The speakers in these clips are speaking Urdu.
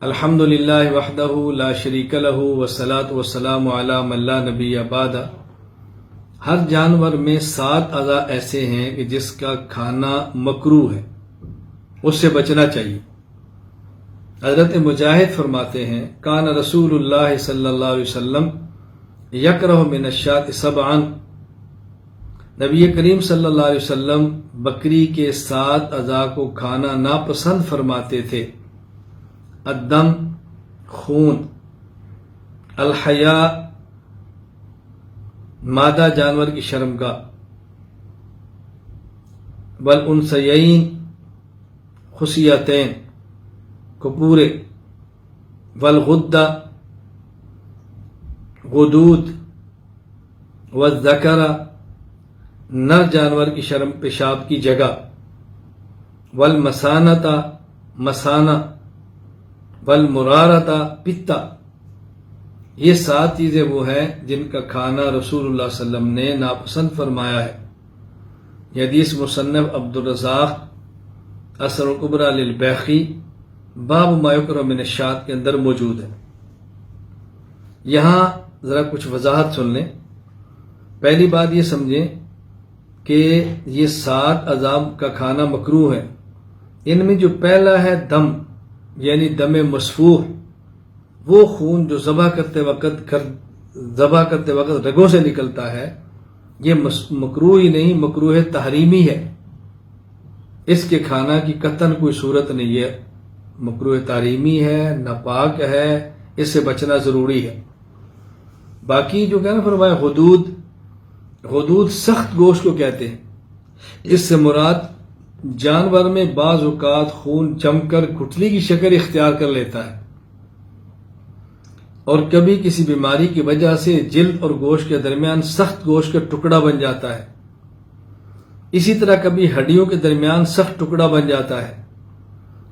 الحمدللہ وحدہ لا شریک لہ والصلاۃ والسلام علی من لا نبی بعد۔ ہر جانور میں 7 اعضاء ایسے ہیں کہ جس کا کھانا مکروہ ہے، اس سے بچنا چاہیے۔ حضرت مجاہد فرماتے ہیں کان رسول اللہ صلی اللہ علیہ وسلم یکرہ من الشاۃ سبعا، نبی کریم صلی اللہ علیہ وسلم بکری کے 7 اعضاء کو کھانا ناپسند فرماتے تھے: الدم خون، الحیاء مادہ جانور کی شرمگاہ، والانثیین خصیتین کپورے، والغدہ غدود، والذکر نر جانور کی شرم پیشاب کی جگہ، والمسانۃ مسانہ، والمرارۃ پتا۔ یہ 7 چیزیں وہ ہیں جن کا کھانا رسول اللہ صلی اللہ علیہ وسلم نے ناپسند فرمایا ہے۔ یہ حدیث مصنف عبدالرزاق اثر الکبریٰ للبیہقی باب ما یکرہ من الشاۃ کے اندر موجود ہے۔ یہاں ذرا کچھ وضاحت سن لیں۔ پہلی بات یہ سمجھیں کہ یہ 7 اعضاء کا کھانا مکروہ ہے۔ ان میں جو پہلا ہے دم، یعنی دم مسفوح، وہ خون جو ذبح کرتے وقت رگوں سے نکلتا ہے، یہ مکروہ ہی نہیں، مکروہ تحریمی ہے۔ اس کے کھانا کی قطعاً کوئی صورت نہیں ہے، مکروہ تحریمی ہے، ناپاک ہے، اس سے بچنا ضروری ہے۔ باقی جو کہنا فرمایا غدود سخت گوشت کو کہتے ہیں۔ اس سے مراد جانور میں بعض اوقات خون جم کر گٹھلی کی شکل اختیار کر لیتا ہے، اور کبھی کسی بیماری کی وجہ سے جلد اور گوشت کے درمیان سخت گوشت کا ٹکڑا بن جاتا ہے۔ اسی طرح کبھی ہڈیوں کے درمیان سخت ٹکڑا بن جاتا ہے،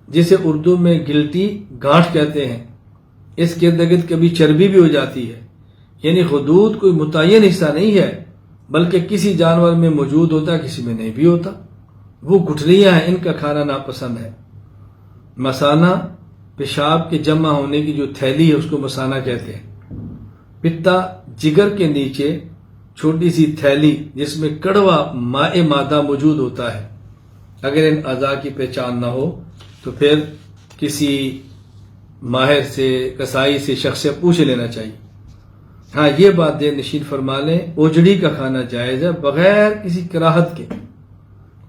جسے اردو میں گلٹی گانٹھ کہتے ہیں۔ اس کے ارد گرد کبھی چربی بھی ہو جاتی ہے۔ یعنی غدود کوئی متعین حصہ نہیں ہے، بلکہ کسی جانور میں موجود ہوتا ہے، کسی میں نہیں بھی ہوتا۔ وہ گٹھلیاں ہیں، ان کا کھانا ناپسند ہے۔ مسانہ پیشاب کے جمع ہونے کی جو تھیلی ہے اس کو مسانہ کہتے ہیں۔ پتا جگر کے نیچے چھوٹی سی تھیلی جس میں کڑوا مائع مادہ موجود ہوتا ہے۔ اگر ان اعضاء کی پہچان نہ ہو تو پھر کسی ماہر سے، کسائی سے، شخص سے پوچھ لینا چاہیے۔ ہاں، یہ بات ذہن نشین فرما لیں، اوجڑی کا کھانا جائز ہے بغیر کسی کراہت کے۔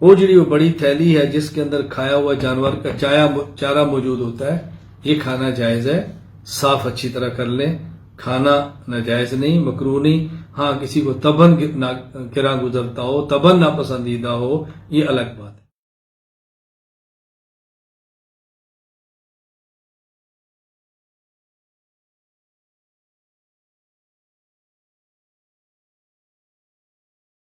اوجڑی وہ بڑی تھیلی ہے جس کے اندر کھایا ہوا جانور کا چارہ موجود ہوتا ہے، یہ کھانا جائز ہے۔ صاف اچھی طرح کر لیں، کھانا ناجائز نہیں، مکروہ نہیں۔ ہاں، کسی کو تباً گراں گزرتا ہو، تباً ناپسندیدہ ہو، یہ الگ بات ہے۔